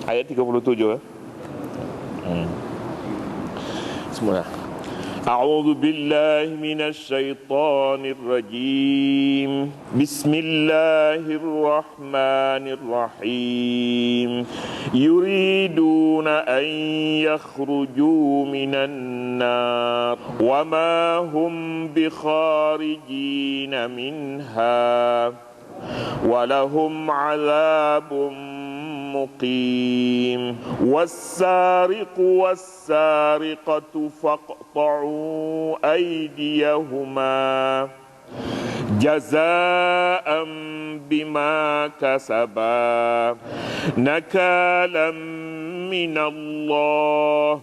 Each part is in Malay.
Ayat 37. Semula. A'udzu billahi minasy syaithanir rajim. Bismillahirrahmanirrahim. Yuriduna an yakhruju minan nar wa ma hum bikharijin minha wa lahum 'adzabun muqim. Was-sariqu was-sariqatu faqta'u aydiyahuma jazaa'an bima kasaba nakalan minallah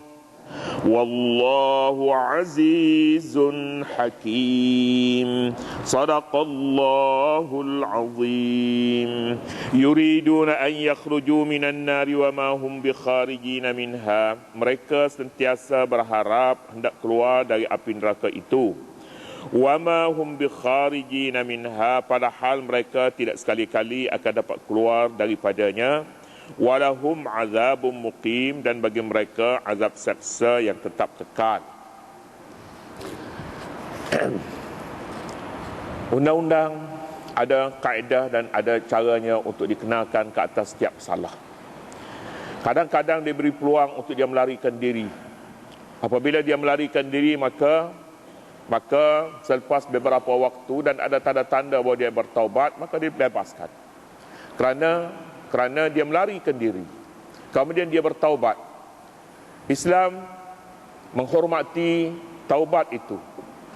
wallahu azizun hakim. Sadaqallahul azim. Yuriduna an yakhruju minan nari wa ma hum bikharijina minha. Mereka sentiasa berharap hendak keluar dari api neraka itu. Wa ma hum bikharijina minha, padahal mereka tidak sekali-kali akan dapat keluar daripadanya. Walahum azabun muqim, dan bagi mereka azab seksa yang tetap kekal. Undang-undang ada kaedah dan ada caranya untuk dikenakan ke atas setiap salah. Kadang-kadang dia beri peluang untuk dia melarikan diri. Apabila dia melarikan diri, maka selepas beberapa waktu dan ada tanda-tanda bahawa dia bertaubat, maka dia bebaskan. Kerana dia melarikan diri, kemudian dia bertaubat. Islam menghormati taubat itu.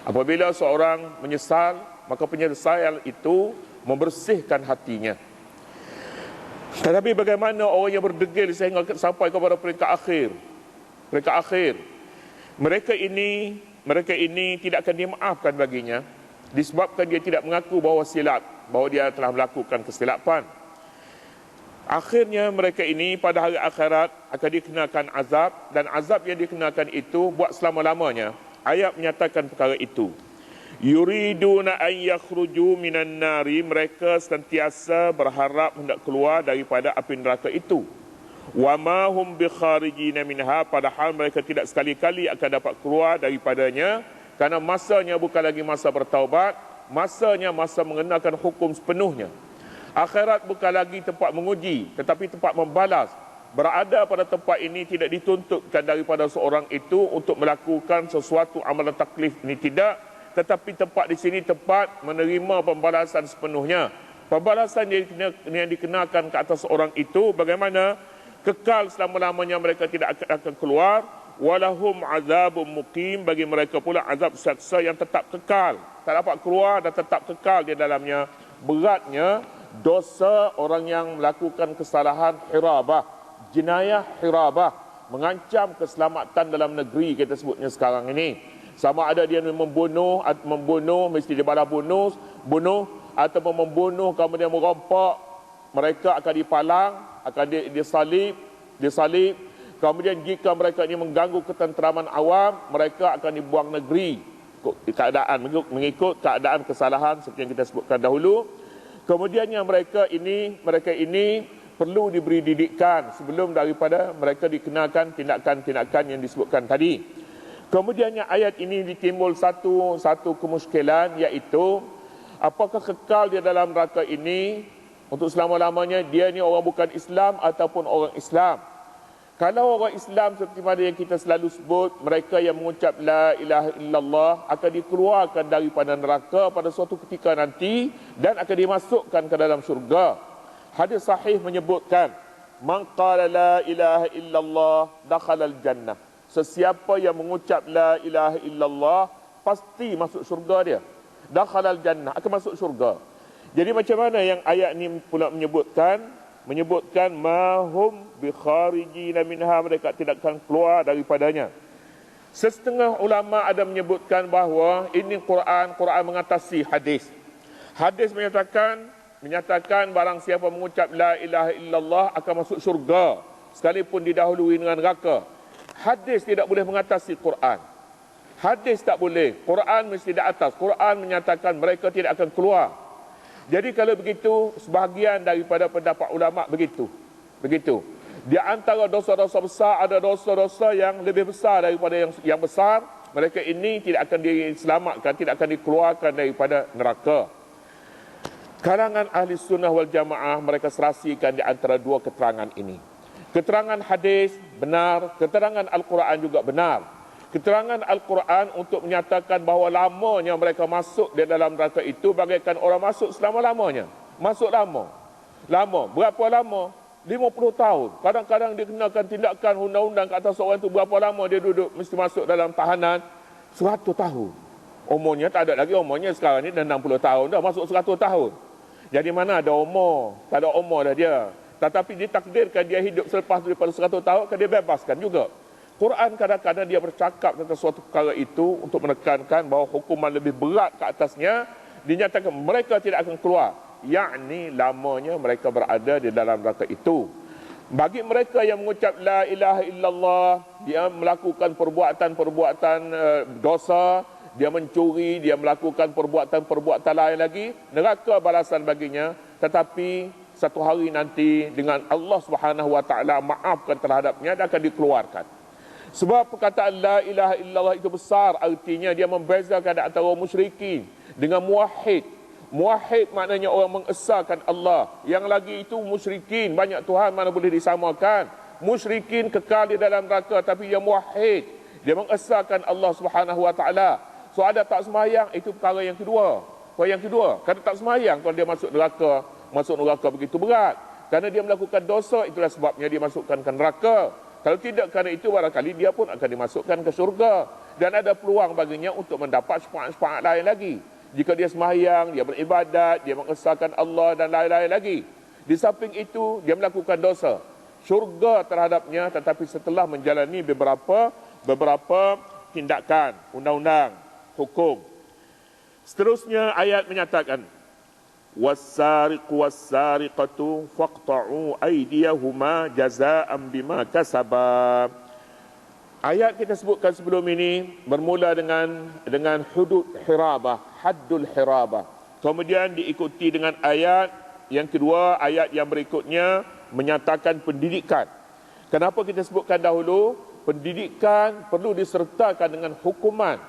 Apabila seorang menyesal, maka penyesalan itu membersihkan hatinya. Tetapi bagaimana orang yang berdegil sehingga sampai kepada peringkat akhir? Peringkat akhir, mereka ini tidak akan dimaafkan baginya disebabkan dia tidak mengaku bahawa silap, bahawa dia telah melakukan kesilapan. Akhirnya mereka ini pada hari akhirat akan dikenakan azab, dan azab yang dikenakan itu buat selama-lamanya. Ayat menyatakan perkara itu. Yuriduna an yakhruju minan nari, mereka sentiasa berharap hendak keluar daripada api neraka itu. Wa ma hum bikharijina minha, padahal mereka tidak sekali-kali akan dapat keluar daripadanya, kerana masanya bukan lagi masa bertaubat, masanya masa mengenakan hukum sepenuhnya. Akhirat bukan lagi tempat menguji, tetapi tempat membalas. Berada pada tempat ini tidak dituntutkan daripada seorang itu untuk melakukan sesuatu amalan taklif ini, tidak. Tetapi tempat di sini tempat menerima pembalasan sepenuhnya. Pembalasan yang dikenakan ke atas seorang itu bagaimana? Kekal selama-lamanya, mereka tidak akan keluar. Walahum azabun muqim, bagi mereka pula azab seksa yang tetap kekal. Tak dapat keluar dan tetap kekal di dalamnya. Beratnya dosa orang yang melakukan kesalahan hirabah, jenayah hirabah, mengancam keselamatan dalam negeri kita sebutnya sekarang ini. Sama ada dia membunuh mesti dibalas bunuh, atau membunuh kemudian merompak, mereka akan dipalang, akan disalib. Kemudian jika mereka ini mengganggu ketenteraman awam, mereka akan dibuang negeri mengikut keadaan kesalahan seperti yang kita sebutkan dahulu. Kemudiannya mereka ini perlu diberi didikan sebelum daripada mereka dikenakan tindakan-tindakan yang disebutkan tadi. Kemudiannya ayat ini ditimbul satu kemusykilan, iaitu apakah kekal di dalam neraka ini untuk selama-lamanya? Dia ni orang bukan Islam ataupun orang Islam. Kalau orang Islam seperti mana yang kita selalu sebut, mereka yang mengucap la ilaha illallah akan dikeluarkan daripada neraka pada suatu ketika nanti dan akan dimasukkan ke dalam syurga. Hadis sahih menyebutkan, man qala la ilaha illallah dakhalal jannah. Sesiapa yang mengucap la ilaha illallah pasti masuk syurga dia. Dakhalal jannah, akan masuk syurga. Jadi macam mana yang ayat ni pula menyebutkan mahum bikharijina minha, mereka tidak akan keluar daripadanya. Setengah ulama ada menyebutkan bahawa ini Quran mengatasi hadis. Hadis menyatakan barang siapa mengucap la ilaha illallah akan masuk syurga sekalipun didahului dengan neraka. Hadis tidak boleh mengatasi Quran. Hadis tak boleh, Quran mesti di atas. Quran menyatakan mereka tidak akan keluar. Jadi kalau begitu, sebahagian daripada pendapat ulama begitu. Di antara dosa-dosa besar ada dosa-dosa yang lebih besar daripada yang besar. Mereka ini tidak akan diselamatkan, tidak akan dikeluarkan daripada neraka. Kalangan ahli sunnah wal jamaah mereka serasikan di antara dua keterangan ini. Keterangan hadis benar, keterangan Al-Quran juga benar. Keterangan Al-Quran untuk menyatakan bahawa lamanya mereka masuk di dalam neraka itu bagaikan orang masuk selama-lamanya. Masuk lama. Lama. Berapa lama? 50 tahun. Kadang-kadang dia kenakan tindakan undang-undang ke atas seorang itu. Berapa lama dia duduk mesti masuk dalam tahanan? 100 tahun. Umurnya tak ada lagi. Umurnya sekarang ni dah 60 tahun. Dah masuk 100 tahun. Jadi mana ada umur? Tak ada umur dah dia. Tetapi ditakdirkan dia hidup selepas daripada 100 tahun, kan dia bebaskan juga. Quran kadang-kadang dia bercakap tentang suatu perkara itu untuk menekankan bahawa hukuman lebih berat ke atasnya. Dinyatakan mereka tidak akan keluar. Yakni lamanya mereka berada di dalam neraka itu. Bagi mereka yang mengucap la ilaha illallah, dia melakukan perbuatan-perbuatan dosa, dia mencuri, dia melakukan perbuatan-perbuatan lain lagi, neraka balasan baginya. Tetapi satu hari nanti dengan Allah Subhanahu wa taala maafkan terhadapnya, dia akan dikeluarkan. Sebab perkataan la ilaha illallah itu besar, artinya dia membezakan antara musyrikin dengan muwahhid. Muwahhid maknanya orang mengesahkan Allah. Yang lagi itu musyrikin, banyak Tuhan mana boleh disamakan. Musyrikin kekal di dalam neraka, tapi dia muwahhid, dia mengesahkan Allah Subhanahu wa taala. So ada tak semayang, itu perkara yang kedua. Perkara yang kedua, kalau tak semayang kalau dia masuk neraka begitu berat. Kerana dia melakukan dosa, itulah sebabnya dia masukkan ke neraka. Kalau tidak kerana itu, barangkali dia pun akan dimasukkan ke syurga. Dan ada peluang baginya untuk mendapat syafaat-syafaat lain lagi. Jika dia sembahyang, dia beribadat, dia mengesahkan Allah dan lain-lain lagi. Di samping itu, dia melakukan dosa. Syurga terhadapnya, tetapi setelah menjalani beberapa tindakan, undang-undang, hukum. Seterusnya ayat menyatakan, was-sariqu was-sariqatu faqta'u aydiyahuma jazaa'an bima kasaba. Ayat kita sebutkan sebelum ini bermula dengan hudud hirabah, haddul hirabah. Kemudian diikuti dengan ayat yang kedua, ayat yang berikutnya menyatakan pendidikan. Kenapa kita sebutkan dahulu? Pendidikan perlu disertakan dengan hukuman.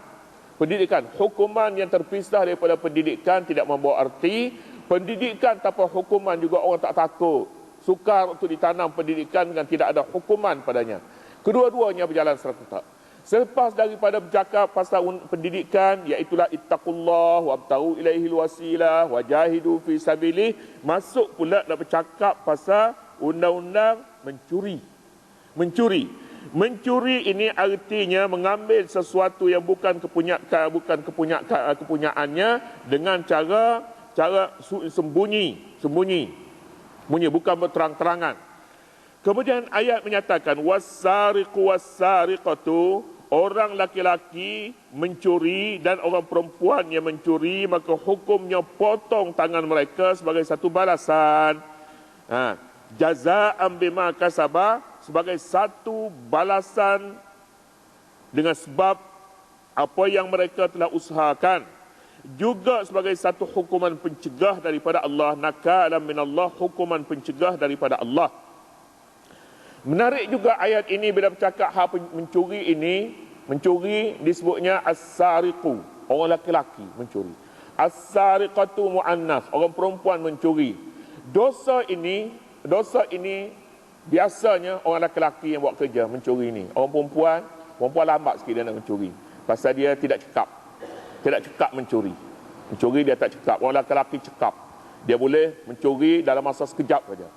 Pendidikan, hukuman yang terpisah daripada pendidikan tidak membawa arti. Pendidikan tanpa hukuman juga orang tak takut. Sukar untuk ditanam pendidikan dengan tidak ada hukuman padanya. Kedua-duanya berjalan serta. Selepas daripada bercakap pasal pendidikan, iaitulah ittaqullah wabtaghu ilaihil wasilah wajahidu fi sabilih, masuk pula nak bercakap pasal undang-undang mencuri. Mencuri ini artinya mengambil sesuatu yang bukan kepunyaannya dengan cara sembunyi, bukan berterang-terangan. Kemudian ayat menyatakan was-sariqu was-sariqatu, orang laki-laki mencuri dan orang perempuan yang mencuri, maka hukumnya potong tangan mereka sebagai satu balasan. Jazaa'an bima kasaba, sebagai satu balasan dengan sebab apa yang mereka telah usahakan. Juga sebagai satu hukuman pencegah daripada Allah, nakalan minallah, hukuman pencegah daripada Allah. Menarik juga ayat ini bila bercakap hal mencuri ini. Mencuri disebutnya as-sariqu, orang laki-laki mencuri. As-sariqatu mu'annas, orang perempuan mencuri. Dosa ini biasanya orang laki-laki yang buat kerja mencuri ini. Orang perempuan lambat sikit dia nak mencuri. Pasal dia tidak cekap mencuri. Mencuri dia tak cekap. Orang laki-laki cekap. Dia boleh mencuri dalam masa sekejap saja.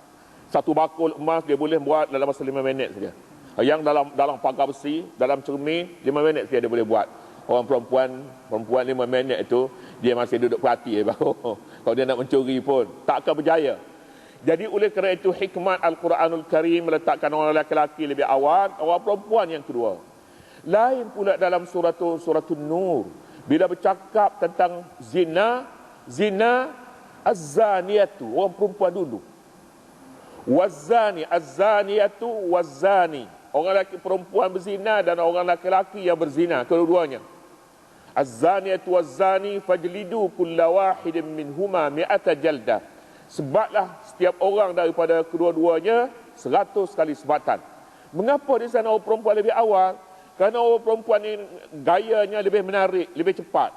Satu bakul emas dia boleh buat dalam masa 5 minit saja. Yang dalam pagar besi, dalam cermin, 5 minit saja dia boleh buat. Orang perempuan 5 minit itu dia masih duduk perhati baru. Kalau dia nak mencuri pun tak akan berjaya. Jadi oleh kerana itu hikmat Al-Quranul Karim meletakkan orang lelaki lebih awal, orang perempuan yang kedua. Lain pula dalam suratul Nur bila bercakap tentang zina az-zaniyatu, orang perempuan dulu. Wazani, az-zaniyatu wazani, orang lelaki perempuan berzina dan orang lelaki yang berzina, kedua-duanya. Az-zaniyatu wazani fajlidu kulla wahidin minhuma mi'ata jaldah. Sebablah setiap orang daripada kedua-duanya 100 kali sebatan. Mengapa di sana orang perempuan lebih awal? Kerana orang perempuan ni gayanya lebih menarik, lebih cepat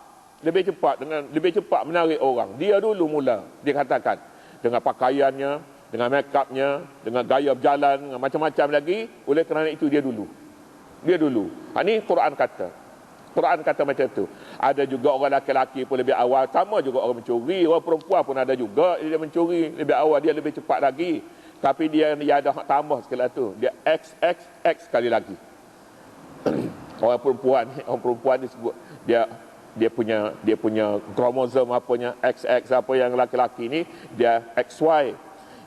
menarik orang. Dia dulu mula, dia katakan, dengan pakaiannya, dengan make upnya, dengan gaya berjalan, dengan macam-macam lagi. Oleh kerana itu dia dulu. Ini Quran kata macam tu. Ada juga orang lelaki pun lebih awal, sama juga orang mencuri. Orang perempuan pun ada juga dia mencuri lebih awal, dia lebih cepat lagi. Tapi dia ada hak tambah sekali tu, dia X sekali lagi. Orang perempuan disebut dia punya kromosom apanya XX, apa yang laki-laki ni dia XY.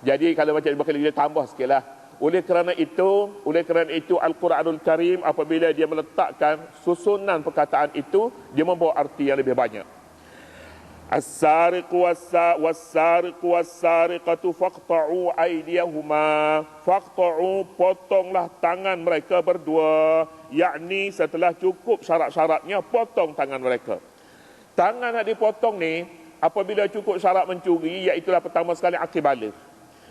Jadi kalau macam dia tambah sikitlah. Oleh kerana itu Al-Quranul Karim apabila dia meletakkan susunan perkataan itu, dia membawa arti yang lebih banyak. As-sariqu was-sariqatu faqta'u aydiyahuma. Faqta'u, potonglah tangan mereka berdua. Yakni setelah cukup syarat-syaratnya, potong tangan mereka. Tangan nak dipotong ni apabila cukup syarat mencuri, iaitulah pertama sekali akil baligh.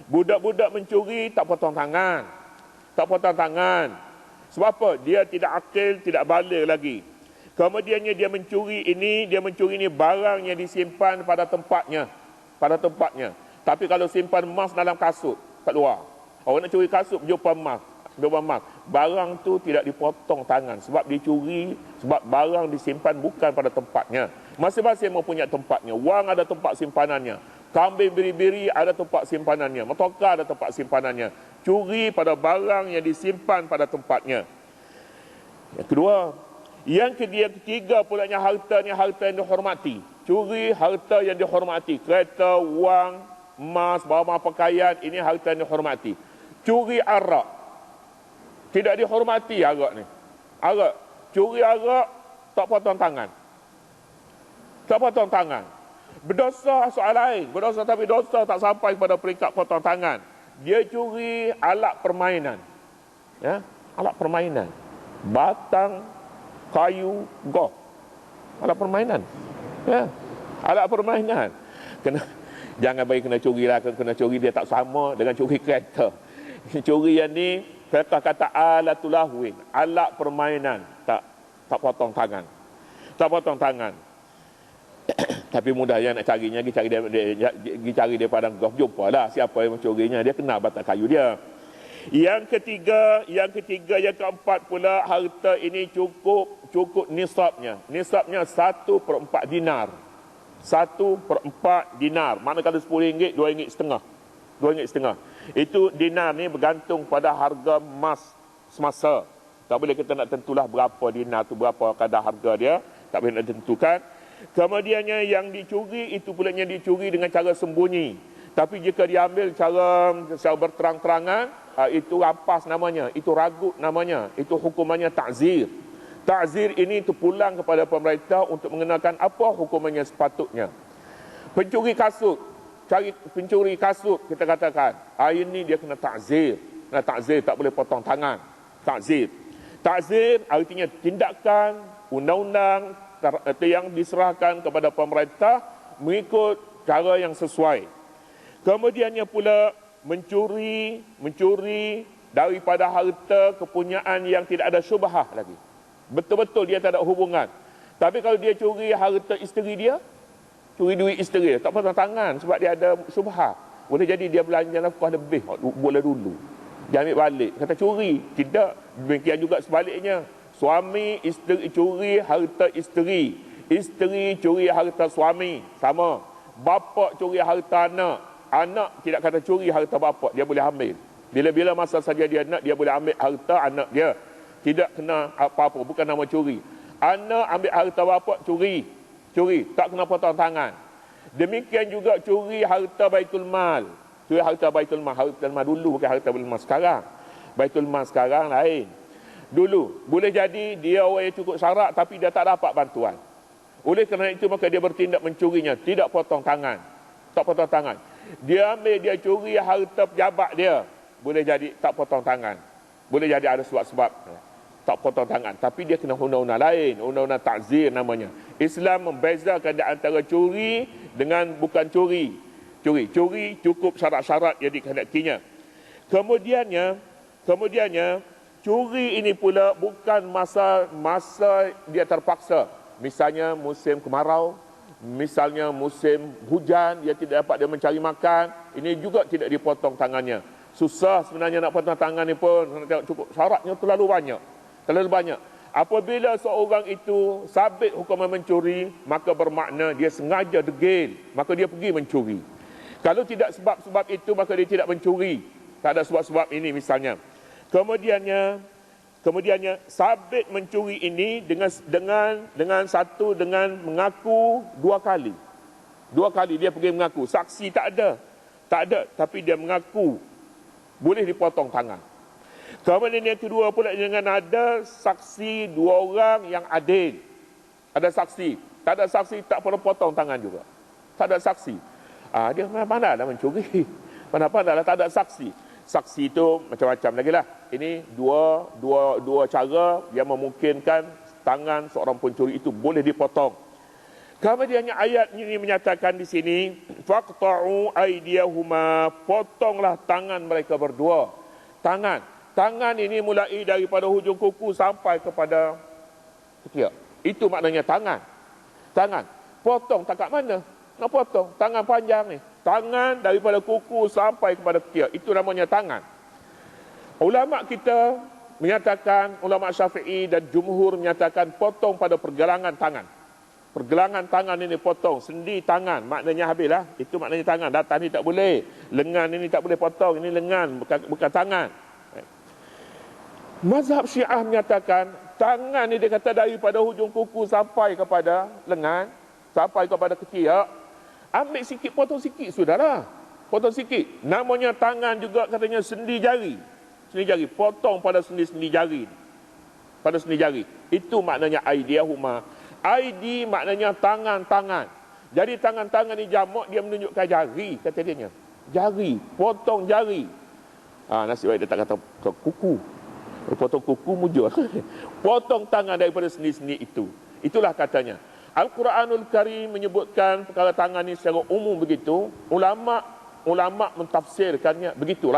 Budak-budak mencuri tak potong tangan. Sebab apa? Dia tidak akil, tidak baligh lagi. Kemudiannya dia mencuri ini barang yang disimpan pada tempatnya. Tapi kalau simpan emas dalam kasut kat luar, orang nak curi kasut jumpa emas, barang tu tidak dipotong tangan sebab dicuri, sebab barang disimpan bukan pada tempatnya. Masing-masing mempunyai tempatnya. Wang ada tempat simpanannya, kambing biri-biri ada tempat simpanannya, motoka ada tempat simpanannya. Curi pada barang yang disimpan pada tempatnya. Yang kedua, yang ketiga pulanya harta yang dihormati. Curi harta yang dihormati, kereta, wang, emas, barang pakaian, ini harta yang dihormati. Curi arak, tidak dihormati arak ni. Curi arak, tak potong tangan. Berdosa soal lain. Berdosa tapi dosa tak sampai pada peringkat potong tangan. Dia curi alat permainan. Ya, alat permainan. Batang, kayu, golf. Alat permainan. Ya, alat permainan. Jangan bagi kena curi lah. Kena curi dia tak sama dengan curi kereta. Curi yang ni, kata alatul lahwin. Alat permainan. Tak potong tangan. Tapi mudah yang nak carinya, pergi cari dia padang golf, jumpalah siapa yang mencurinya, dia kena batang kayu dia. Yang keempat pula, harta ini cukup nisabnya. Nisabnya 1/4 dinar. 1/4 dinar. Manakala RM10, RM2.5. Itu dinar ni bergantung pada harga emas semasa. Tak boleh kita nak tentulah berapa dinar tu, berapa kadar harga dia. Tak boleh nak tentukan. Kemudiannya yang dicuri itu pula yang dicuri dengan cara sembunyi. Tapi jika diambil secara berterang-terangan, itu rampas namanya, itu ragut namanya, itu hukumannya ta'zir. Ta'zir ini terpulang kepada pemerintah untuk mengenakan apa hukumannya sepatutnya. Pencuri kasut, kita katakan, ini dia kena ta'zir. Tak boleh potong tangan. Ta'zir artinya tindakan undang-undang yang diserahkan kepada pemerintah mengikut cara yang sesuai. Kemudiannya pula mencuri daripada harta kepunyaan yang tidak ada syubhah lagi. Betul-betul dia tak ada hubungan. Tapi kalau dia curi harta isteri dia, curi duit isteri dia, tak potong tangan sebab dia ada syubhah. Boleh jadi dia belanja nafkah lebih boleh dulu. Dia ambil balik, kata curi. Tidak, demikian juga sebaliknya. Suami isteri curi harta isteri, isteri curi harta suami, sama. Bapa curi harta anak, anak tidak kata curi harta bapa, dia boleh ambil. Bila-bila masa saja dia nak, dia boleh ambil harta anak dia. Tidak kena apa-apa, bukan nama curi. Anak ambil harta bapa, curi, tak kena potong tangan. Demikian juga curi harta Baitul Mal. Curi harta Baitul Mal dulu, bukan harta Baitul Mal sekarang. Baitul Mal sekarang lain. Dulu, boleh jadi dia orang yang cukup syarat tapi dia tak dapat bantuan. Oleh kerana itu maka dia bertindak mencurinya, tidak potong tangan. Tak potong tangan. Dia ambil, dia curi harta pejabat dia, boleh jadi tak potong tangan. Boleh jadi ada sebab-sebab tak potong tangan, tapi dia kena undang-undang lain, undang-undang ta'zir namanya. Islam membezakan di antara curi dengan bukan curi. Curi cukup syarat-syarat yang dikehendakinya. Kemudiannya curi ini pula bukan masa dia terpaksa. Misalnya musim kemarau, misalnya musim hujan, dia tidak dapat dia mencari makan, ini juga tidak dipotong tangannya. Susah sebenarnya nak potong tangan ni pun, cukup syaratnya terlalu banyak. Apabila seorang itu sabit hukuman mencuri, maka bermakna dia sengaja degil, maka dia pergi mencuri. Kalau tidak sebab-sebab itu, maka dia tidak mencuri. Tak ada sebab-sebab ini misalnya. Kemudiannya sabit mencuri ini dengan mengaku dua kali dia pergi mengaku. Saksi tak ada, tapi dia mengaku, boleh dipotong tangan. Kemudian yang kedua pula dengan ada saksi dua orang yang adil. Ada saksi, tak ada saksi tak perlu potong tangan juga. Tak ada saksi. Dia mana dah mencuri, mana dah tak ada saksi. Saksi itu macam-macam lagi lah. Ini dua cara yang memungkinkan tangan seorang pencuri itu boleh dipotong. Kemudiannya ayat ini menyatakan di sini, faqta'u aydiyahuma, potonglah tangan mereka berdua. Tangan ini mulai daripada hujung kuku sampai kepada ketiak. Itu maknanya tangan. Potong tak kat mana? Nak potong tangan panjang ni. Tangan daripada kuku sampai kepada ketiak. Itu namanya tangan. Ulama kita menyatakan, ulama Syafi'i dan jumhur menyatakan potong pada pergelangan tangan. Pergelangan tangan ini potong, sendi tangan, maknanya habislah. Itu maknanya tangan. Datang ni tak boleh. Lengan ini tak boleh potong. Ini lengan, bukan tangan. Mazhab Syiah menyatakan tangan ni dia kata daripada hujung kuku sampai kepada lengan, sampai kepada ketiak. Ambil sikit, potong sikit, sudahlah. Potong sikit. Namanya tangan juga katanya sendi jari. Potong pada sendi jari. Itu maknanya aydiyahuma. Aidi maknanya tangan. Jadi tangan ni jamak, dia menunjukkan jari, kata dia. Jari, potong jari. Nasib baik dia tak kata kuku. Potong kuku mujur. Potong tangan daripada sendi-sendi itu. Itulah katanya. Al-Quranul Karim menyebutkan perkara tangan ini secara umum begitu. Ulama mentafsirkannya begitu.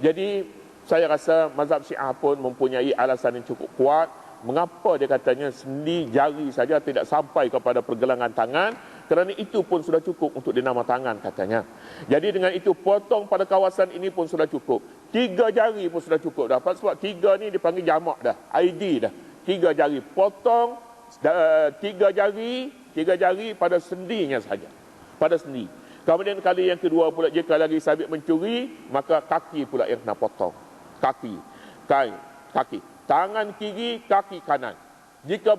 Jadi saya rasa mazhab Syiah pun mempunyai alasan yang cukup kuat. Mengapa dia katanya sendi jari saja tidak sampai kepada pergelangan tangan? Kerana itu pun sudah cukup untuk dinama tangan katanya. Jadi dengan itu potong pada kawasan ini pun sudah cukup. 3 jari pun sudah cukup dah. Sebab 3 ni dipanggil jamak dah. ID dah. 3 jari potong. 3 jari pada sendinya saja. Pada sendi. Kemudian kali yang kedua pula, jika lagi sabit mencuri, maka kaki pula yang kena potong. Kaki. Tangan kiri, kaki kanan. Jika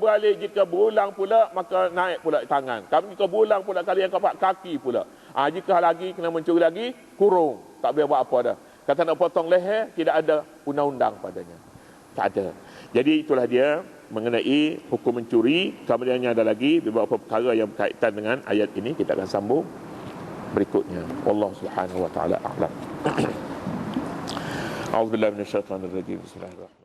berulang pula, maka naik pula tangan. Jika berulang pula kali yang keempat, kaki pula. Jika lagi kena mencuri lagi, kurung. Tak boleh buat apa dah. Kata nak potong leher, tidak ada undang-undang padanya. Tak ada. Jadi itulah dia mengenai hukum mencuri. Kemudiannya ada lagi beberapa perkara yang berkaitan dengan ayat ini. Kita akan sambung berikutnya. Wallahu subhanahu wa ta'ala a'lam. A'udzubillahi minasyaitanir rajim. Bismillahirrahmanirrahim.